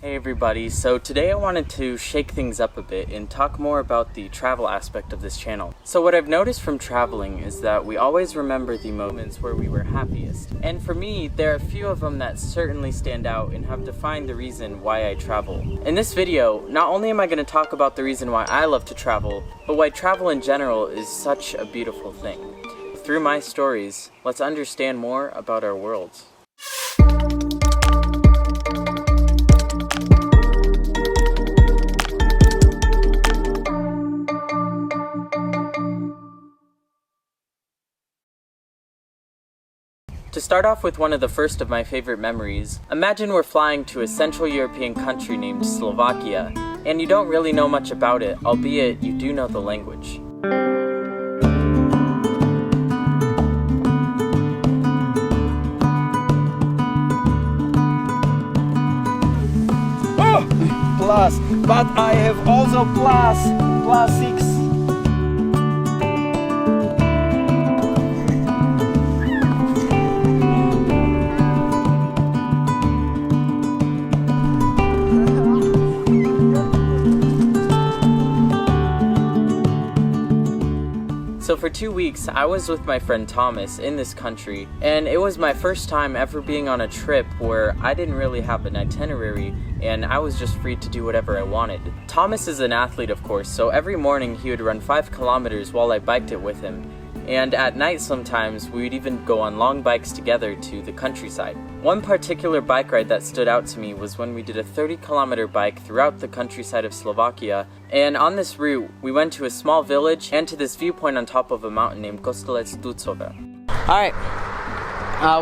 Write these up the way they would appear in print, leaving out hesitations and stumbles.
Hey everybody, so today I wanted to shake things up a bit and talk more about the travel aspect of this channel. So what I've noticed from traveling is that we always remember the moments where we were happiest. And for me, there are a few of them that certainly stand out and have defined the reason why I travel. In this video, not only am I going to talk about the reason why I love to travel, but why travel in general is such a beautiful thing. Through my stories, let's understand more about our worlds. To start off with one of the first of my favorite memories, imagine we're flying to a Central European country named Slovakia, and you don't really know much about it, albeit you do know the language. Oh, plus, but I have also plus 6. So for 2 weeks, I was with my friend Thomas in this country, and it was my first time ever being on a trip where I didn't really have an itinerary and I was just free to do whatever I wanted. Thomas is an athlete, of course, so every morning he would run 5 kilometers while I biked it with him. And at night sometimes, we would even go on long bikes together to the countryside. One particular bike ride that stood out to me was when we did a 30-kilometer bike throughout the countryside of Slovakia, and on this route, we went to a small village and to this viewpoint on top of a mountain named Costa. Alright,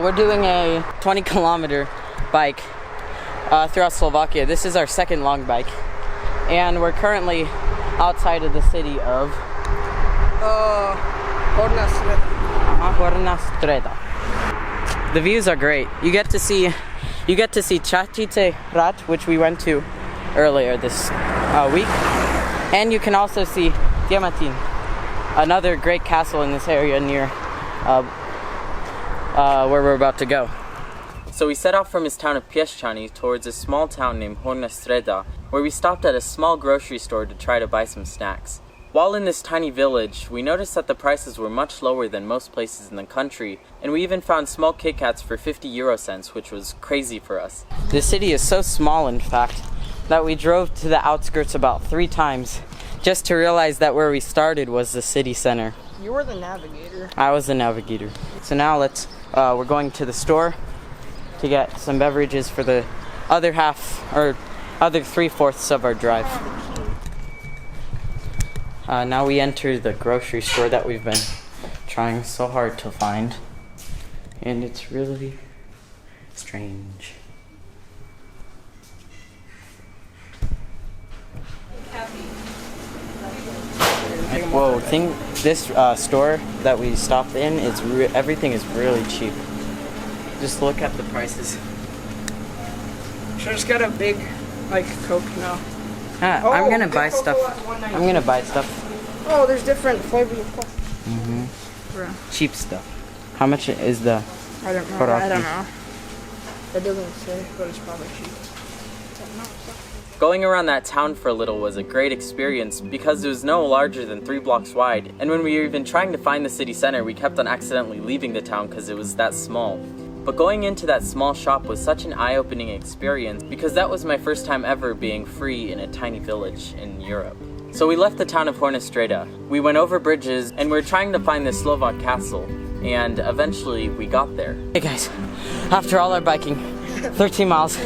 we're doing a 20-kilometer bike throughout Slovakia. This is our second long bike, and we're currently outside of the city of Horna Streda. The views are great. You get to see Chachice Rat, which we went to earlier this week, and you can also see Diamatin, another great castle in this area near where we're about to go. So we set off from his town of Pieszczany towards a small town named Horna Streda, where we stopped at a small grocery store to try to buy some snacks. While in this tiny village, we noticed that the prices were much lower than most places in the country, and we even found small Kit Kats for 50 euro cents, which was crazy for us. The city is so small, in fact, that we drove to the outskirts about 3 times just to realize that where we started was the city center. You were the navigator. I was the navigator. So now we're going to the store to get some beverages for the other half, or other 3/4 of our drive. Now we enter the grocery store that we've been trying so hard to find, and it's really strange. Whoa, this store that we stopped in, everything is really cheap. Just look at the prices. Should I just get a big, Coke now? I'm gonna buy stuff. I'm gonna buy stuff. Oh, there's different flavors of Coke. Cheap stuff. How much is the? I don't know. I don't know. It doesn't say, but it's probably cheap. Going around that town for a little was a great experience because it was no larger than 3 blocks wide, and when we were even trying to find the city center, we kept on accidentally leaving the town because it was that small. But going into that small shop was such an eye-opening experience because that was my first time ever being free in a tiny village in Europe. So we left the town of Horna Streda. We went over bridges and we were trying to find the Slovak castle, and eventually we got there. Hey guys, after all our biking, 13 miles,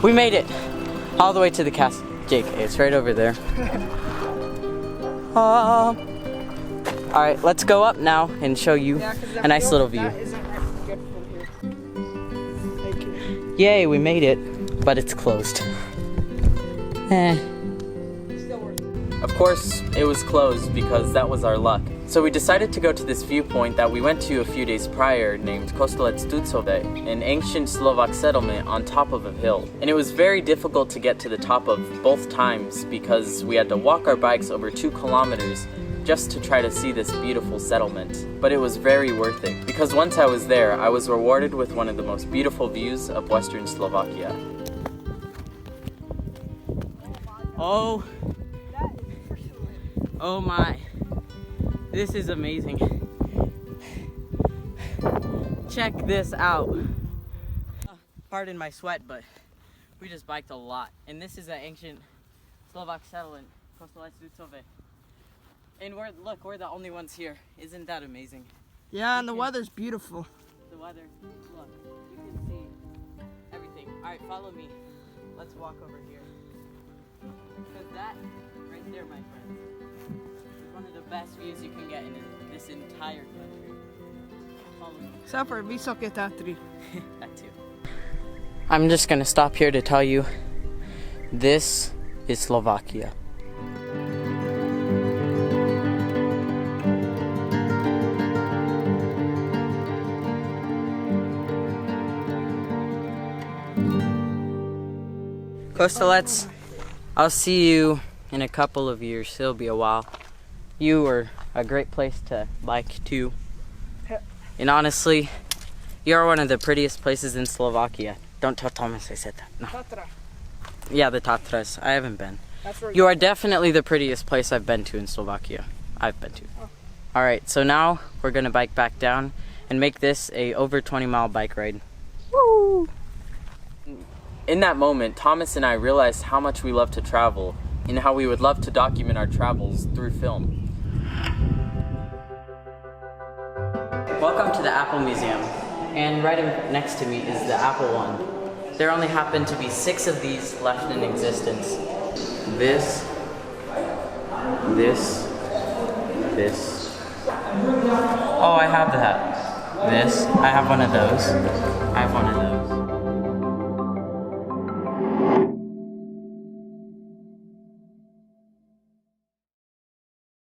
we made it all the way to the castle. Jake, it's right over there. Alright, let's go up now and show you a nice little view. Yay, we made it, but it's closed. Of course, it was closed because that was our luck. So we decided to go to this viewpoint that we went to a few days prior named Costa, an ancient Slovak settlement on top of a hill. And it was very difficult to get to the top of both times because we had to walk our bikes over 2 kilometers just to try to see this beautiful settlement. But it was very worth it, because once I was there, I was rewarded with one of the most beautiful views of Western Slovakia. Oh. Oh my. This is amazing. Check this out. Pardon my sweat, but we just biked a lot. And this is an ancient Slovak settlement, Costa. And we're the only ones here. Isn't that amazing? Yeah, and the weather's beautiful. The weather, look, you can see everything. All right, follow me. Let's walk over here. Because that right there, my friends, is one of the best views you can get in this entire country. Follow me. Except for Vysoké Tatry. That too. I'm just gonna stop here to tell you, this is Slovakia. Costa, I'll see you in a couple of years. It'll be a while. You are a great place to bike to. And honestly, you're one of the prettiest places in Slovakia. Don't tell Thomas I said that. No. Tatra. Yeah, the Tatras. I haven't been. That's where You are definitely the prettiest place I've been to in Slovakia. I've been to. Oh. Alright, so now we're gonna bike back down and make this a over 20-mile bike ride. Woo! In that moment, Thomas and I realized how much we love to travel and how we would love to document our travels through film. Welcome to the Apple Museum. And right next to me is the Apple one. There only happen to be 6 of these left in existence. This. Oh, I have that. This. I have one of those. I have one of those.